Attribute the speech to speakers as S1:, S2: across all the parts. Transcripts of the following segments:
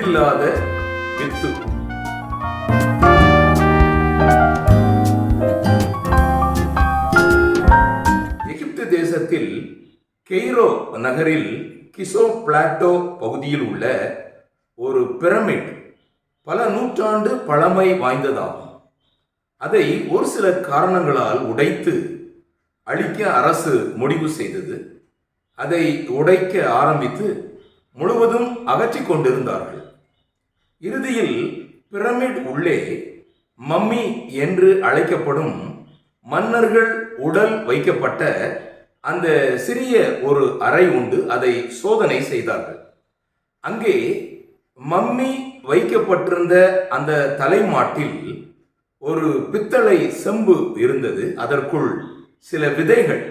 S1: அழிவில்லாத வித்து. எகிப்து தேசத்தில் கெய்ரோ நகரில் கிசோ பிளாட்டோ பகுதியில் உள்ள ஒரு பிரமிட் பல நூற்றாண்டு பழமை வாய்ந்ததாகும். அதை ஒரு சில காரணங்களால் உடைத்து அழிக்க அரசு முடிவு செய்தது. அதை உடைக்க ஆரம்பித்து முழுவதும் அகற்றிக் கொண்டிருந்தார்கள். இறுதியில் பிரமிட் உள்ளே மம்மி என்று அழைக்கப்படும் மன்னர்கள் உடல் வைக்கப்பட்ட அந்த சிறிய ஒரு அறை உண்டு. அதை சோதனை செய்தார்கள். அங்கே மம்மி வைக்கப்பட்டிருந்த அந்த தலைமாட்டில் ஒரு பித்தளை செம்பு இருந்தது. அதற்குள் சில விதைகள்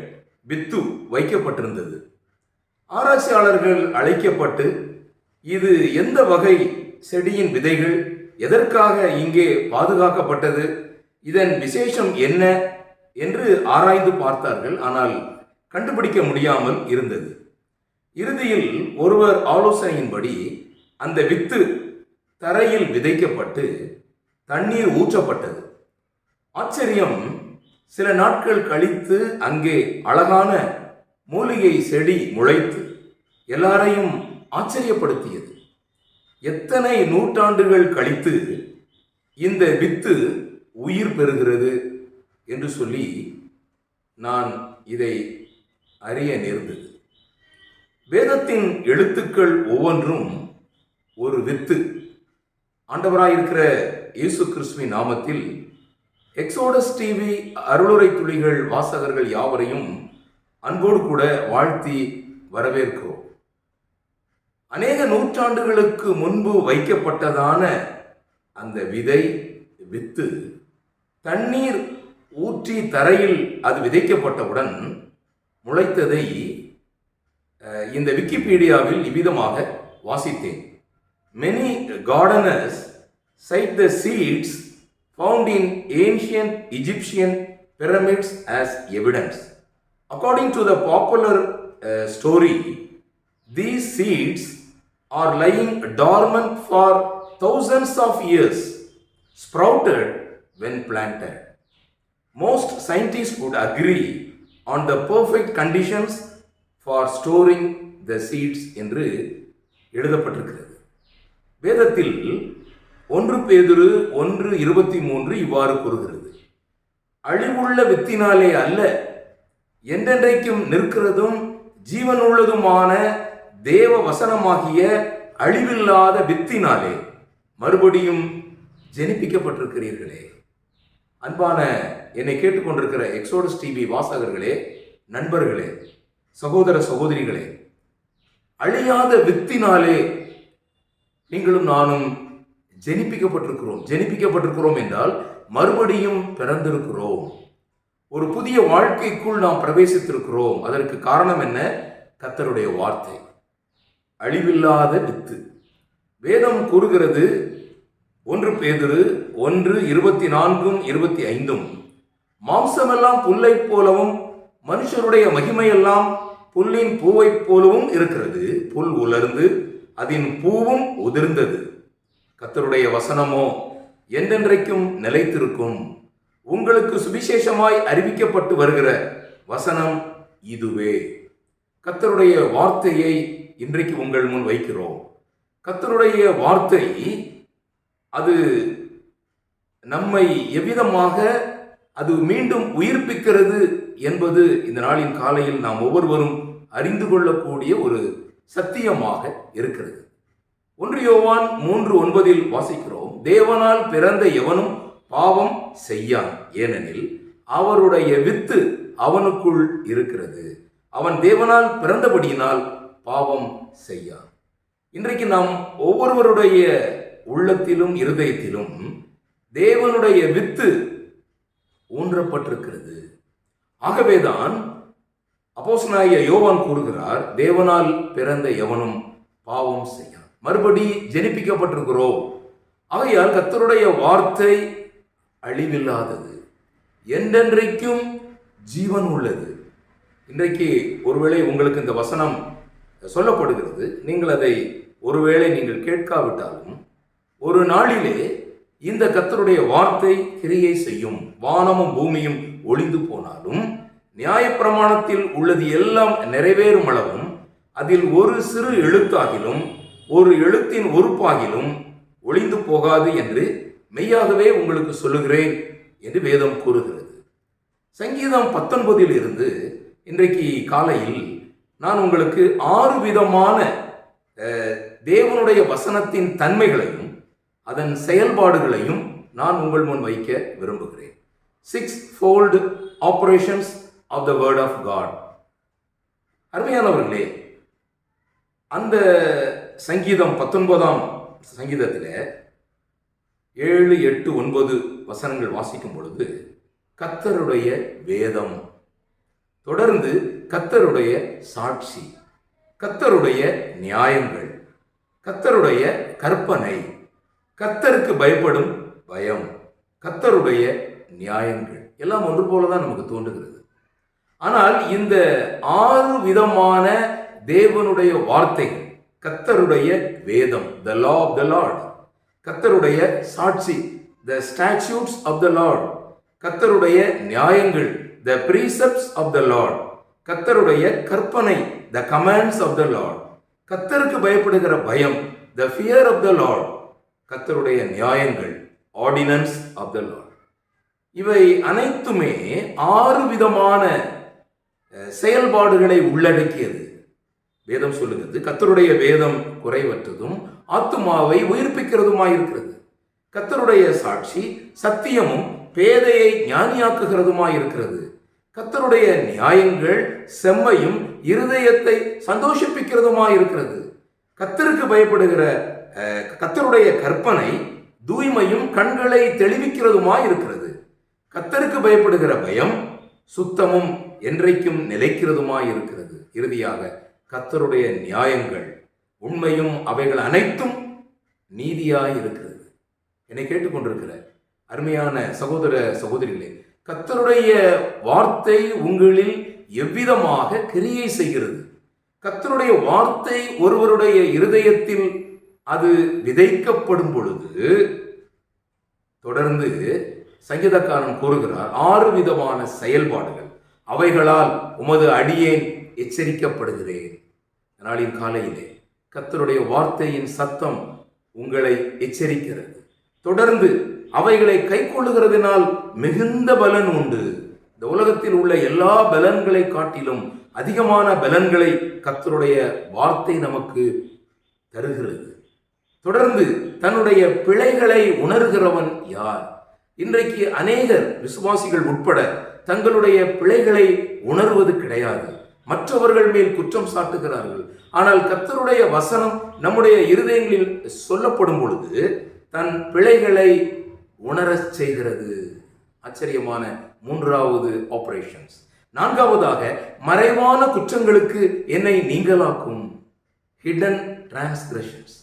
S1: வித்து வைக்கப்பட்டிருந்தது. ஆராய்ச்சியாளர்கள் அழைக்கப்பட்டு இது எந்த வகை செடியின் விதைகள், எதற்காக இங்கே பாதுகாக்கப்பட்டது, இதன் விசேஷம் என்ன என்று ஆராய்ந்து பார்த்தார்கள். ஆனால் கண்டுபிடிக்க முடியாமல் இருந்தது. இறுதியில் ஒருவர் ஆலோசனையின்படி அந்த வித்து தரையில் விதைக்கப்பட்டு தண்ணீர் ஊற்றப்பட்டது. ஆச்சரியம், சில நாட்கள் கழித்து அங்கே அழகான மூலிகை செடி முளைத்து எல்லாரையும் ஆச்சரியப்படுத்தியது. எத்தனை நூற்றாண்டுகள் கழித்து இந்த வித்து உயிர் பெறுகிறது என்று சொல்லி நான் இதை அறிய நேர்ந்தது. வேதத்தின் எழுத்துக்கள் ஒவ்வொன்றும் ஒரு வித்து. ஆண்டவராயிருக்கிற இயேசு கிறிஸ்துவின் நாமத்தில் எக்ஸோடஸ் டிவி அருளுரை துளிகள் வாசகர்கள் யாவரையும் அன்போடு கூட வாழ்த்தி வரவேற்கிறோம். அநேக நூற்றாண்டுகளுக்கு முன்பு வைக்கப்பட்டதான அந்த வித்து தண்ணீர் ஊற்றி தரையில் அது விதைக்கப்பட்டவுடன் முளைத்ததை இந்த விக்கிபீடியாவில் இவ்விதமாக வாசித்தேன். Many gardeners cite the seeds found in ancient Egyptian pyramids as evidence. According to the popular story, these seeds are lying dormant for thousands of years, sprouted when planted. Most scientists would agree on the perfect conditions for storing the seeds என்று எழுதப்பட்டிருக்கிறது. வேதத்தில் 1 பேதுரு 1:23 இவ்வாறு கூறுகிறது: அழிவுள்ள வித்தினாலே அல்ல, என்றென்றைக்கும் நிற்கிறதும் ஜீவனுள்ளதுமான தேவ வசனமாகிய அழிவில்லாத வித்தினாலே மறுபடியும் ஜெனிப்பிக்கப்பட்டிருக்கிறீர்களே. அன்பான என்னை கேட்டுக்கொண்டிருக்கிற எக்ஸோடஸ் டிவி வாசகர்களே, நண்பர்களே, சகோதர சகோதரிகளே, அழியாத வித்தினாலே நீங்களும் நானும் ஜெனிப்பிக்கப்பட்டிருக்கிறோம் என்றால் மறுபடியும் பிறந்திருக்கிறோம். ஒரு புதிய வாழ்க்கைக்குள் நாம் பிரவேசித்திருக்கிறோம். அதற்கு காரணம் என்ன? கர்த்தருடைய வார்த்தை, அழிவில்லாத வித்து. வேதம் கூறுகிறது 1 பேதுரு 1:24-25, மாம்சமெல்லாம் புல்லை போலவும் மனுஷருடைய மகிமையெல்லாம் புல்லின் பூவை போலவும் இருக்கிறது. புல் உலர்ந்து அதன் பூவும் உதிர்ந்தது, கர்த்தருடைய வசனமோ என்றென்றைக்கும் நிலைத்திருக்கும். உங்களுக்கு சுவிசேஷமாய் அறிவிக்கப்பட்டு வருகிற வசனம் இதுவே. கர்த்தருடைய வார்த்தையை இன்றைக்கு உங்கள் முன் வைக்கிறோம். கர்த்தருடைய வார்த்தை அது நம்மை எவ்விதமாக அது மீண்டும் உயிர்ப்பிக்கிறது என்பது இந்த நாளின் காலையில் நாம் ஒவ்வொருவரும் அறிந்து கொள்ளக்கூடிய ஒரு சத்தியமாக இருக்கிறது. 1 யோவான் 3:9 வாசிக்கிறோம்: தேவனால் பிறந்த எவனும் பாவம் செய்யான், ஏனெனில் அவருடைய வித்து அவனுக்குள் இருக்கிறது. அவன் தேவனால் பிறந்தபடியினால் பாவம் செய்யான். இன்றைக்கு நாம் ஒவ்வொருவருடைய உள்ளத்திலும் இருதயத்திலும் தேவனுடைய வித்து ஊன்றப்பட்டிருக்கிறது. ஆகவேதான் அப்போஸ்தலனாகிய யோவான் கூறுகிறார், தேவனால் பிறந்த எவனும் பாவம் செய்யான். மறுபடி ஜெனிப்பிக்கப்பட்டிருக்கிறோம். ஆகையால் கர்த்தருடைய வார்த்தை அழிவில்லாதது, என்றென்றைக்கும் ஜீவன் உள்ளது. இன்றைக்கு ஒருவேளை உங்களுக்கு இந்த வசனம் சொல்லப்படுகிறது, நீங்கள் அதை ஒருவேளை நீங்கள் கேட்காவிட்டாலும் ஒரு நாளிலே இந்த கர்த்தருடைய வார்த்தை கிரியை செய்யும். வானமும் பூமியும் ஒளிந்து போனாலும் நியாயப்பிரமாணத்தில் உள்ளது எல்லாம் நிறைவேறும் அளவும் அதில் ஒரு சிறு எழுத்தாகிலும் ஒரு எழுத்தின் உறுப்பாகிலும் ஒளிந்து போகாது என்று மெய்யாகவே உங்களுக்கு சொல்லுகிறேன் என்று வேதம் கூறுகிறது. சங்கீதம் 19 இருந்து இன்றைக்கு காலையில் நான் உங்களுக்கு 6 விதமான தேவனுடைய வசனத்தின் தன்மைகளையும் அதன் செயல்பாடுகளையும் நான் உங்கள் முன் வைக்க விரும்புகிறேன். 6-fold operations of the word of God. அருமையானவர்களே, அந்த சங்கீதம் 19ஆம் சங்கீதத்தில் 7, 8, 9 வசனங்கள் வாசிக்கும் பொழுது கர்த்தருடைய வேதம், தொடர்ந்து கர்த்தருடைய சாட்சி, கர்த்தருடைய நியாயங்கள், கர்த்தருடைய கற்பனை, கர்த்தருக்கு பயப்படும் பயம், கர்த்தருடைய நியாயங்கள் எல்லாம் ஒன்று போலதான் நமக்கு தோன்றுகிறது. ஆனால் இந்த 6 விதமான தேவனுடைய வார்த்தைகள், கர்த்தருடைய வேதம், the law of the Lord, கர்த்தருடைய சாட்சி, the statutes of the Lord, கர்த்தருடைய நியாயங்கள், the precepts of the Lord, கர்த்தருடைய கற்பனை, the commands of the Lord, கர்த்தருக்கு பயப்படுகிற பயம், the fear of the Lord, கர்த்தருடைய நியாயங்கள், ordinance of the Lord. இவை அனைத்துமே 6 விதமான செயல்பாடுகளை உள்ளடக்கியது. வேதம் சொல்லுகிறது, கர்த்தருடைய வேதம் குறைவற்றதும் ஆத்துமாவை உயிர்ப்பிக்கிறதுமாயிருக்கிறது. கர்த்தருடைய சாட்சி சத்தியமும் பேதையை ஞானியாக்குகிறதுமாயிருக்கிறது. கர்த்தருடைய நியாயங்கள் செம்மையும் இருதயத்தை சந்தோஷிப்பிக்கிறதுமாயிருக்கிறது. கர்த்தருக்கு பயப்படுகிற கர்த்தருடைய கற்பனை தூய்மையும் கண்களை தெளிவிக்கிறதுமாயிருக்கிறது. கர்த்தருக்கு பயப்படுகிற பயம் சுத்தமும் என்றைக்கும் நிலைக்கிறதுமாயிருக்கிறது. இறுதியாக கர்த்தருடைய நியாயங்கள் உண்மையும் அவைகள் அனைத்தும் நீதியாயிருக்கிறது. என்னை கேட்டுக்கொண்டிருக்கிற அருமையான சகோதர சகோதரிகளே, கர்த்தருடைய வார்த்தை உங்களில் எவ்விதமாக கிரியை செய்கிறது? கர்த்தருடைய வார்த்தை ஒருவருடைய இருதயத்தில் அது விதைக்கப்படும் பொழுது, தொடர்ந்து சங்கீதக்காரன் கூறுகிறார், 6 விதமான செயல்பாடுகள், அவைகளால் உமது அடியேன் எச்சரிக்கப்படுகிறேன். நாளின் காலையிலே கர்த்தருடைய வார்த்தையின் சத்தம் உங்களை எச்சரிக்கிறது. தொடர்ந்து அவைகளை கைக்கொள்ளுகிறதினால் மிகுந்த பலன் உண்டு. இந்த உலகத்தில் உள்ள எல்லா பலன்களை காட்டிலும் அதிகமான பலன்களை கர்த்தருடைய வார்த்தை நமக்கு தருகிறது. தொடர்ந்து தன்னுடைய பிழைகளை உணர்கிறவன் யார்? இன்றைக்கு அநேகர் விசுவாசிகள் உட்பட தங்களுடைய பிழைகளை உணர்வது கிடையாது. மற்றவர்கள் மேல் குற்றம் சாட்டுகிறார்கள். ஆனால் கர்த்தருடைய வசனம் நம்முடைய இருதயங்களில் சொல்லப்படும் பொழுது தன் பிழைகளை உணரச் செய்கிறது. ஆச்சரியமான 3வது ஆபரேஷன்ஸ். 4வதாக மறைவான குற்றங்களுக்கு என்னை நீங்களாக்கும். Hidden transgressions.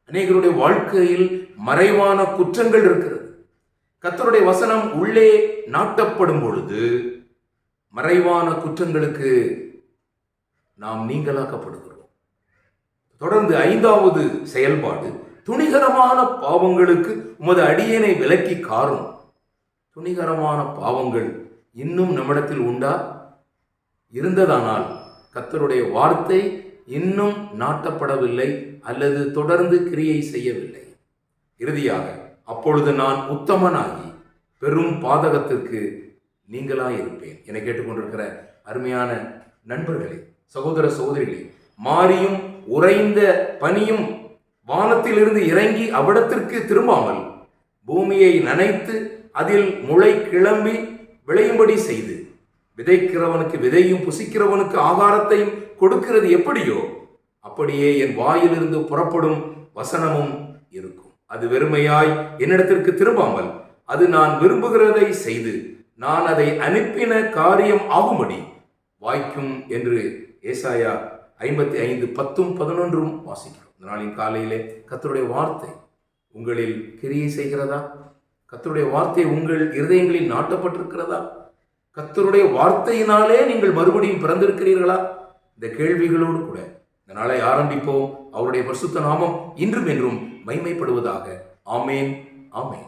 S1: அநேகருடைய வாழ்க்கையில் மறைவான குற்றங்கள் இருக்கிறது. கர்த்தருடைய வசனம் உள்ளே நாட்டப்படும் பொழுது மறைவான குற்றங்களுக்கு நாம் நீங்களாக்கப்படுகிறோம். தொடர்ந்து 5வது செயல்பாடு, துணிகரமான பாவங்களுக்கு உமது அடியேனை விலக்கி காரும். துணிகரமான பாவங்கள் இன்னும் நம்மிடத்தில் உண்டா? இருந்ததானால் கர்த்தருடைய வார்த்தை இன்னும் நாட்டப்படவில்லை அல்லது தொடர்ந்து கிரியை செய்யவில்லை. இறுதியாக, அப்பொழுது நான் உத்தமனாகி பெரும் பாதகத்திற்கு நீங்களாயிருப்பேன். என்னை கேட்டுக்கொண்டிருக்கிற அருமையான நண்பர்களே, சகோதர சகோதரிகளே, மாரியும் உறைந்த பனியும் வானத்திலிருந்து இறங்கி அவ்விடத்திற்கு திரும்பாமல் பூமியை நனைத்து அதில் முளை கிளம்பி விளையும்படி செய்து விதைக்கிறவனுக்கு விதையும் புசிக்கிறவனுக்கு ஆகாரத்தையும் கொடுக்கிறது எப்படியோ அப்படியே என் வாயிலிருந்து புறப்படும் வசனமும் இருக்கும். அது வெறுமையாய் என்னிடத்திற்கு திரும்பாமல் அது நான் விரும்புகிறதை செய்து நான் அதை அனுப்பின காரியம் ஆகும்படி வாய்க்கும் என்று ஏசாயா 55:10-11 வாசிக்கிறோம். இந்த நாளின் காலையிலே கர்த்தருடைய வார்த்தை உங்களில் கிரியை செய்கிறதா? கர்த்தருடைய வார்த்தை உங்கள் இருதயங்களில் நாட்டப்பட்டிருக்கிறதா? கர்த்தருடைய வார்த்தையினாலே நீங்கள் மறுபடியும் பிறந்திருக்கிறீர்களா? இந்த கேள்விகளோடு கூட இந்த நாளை ஆரம்பிப்போம். அவருடைய பரிசுத்த நாமம் இன்றும் என்றும் மைமைப்படுவதாக. ஆமேன், ஆமேன்.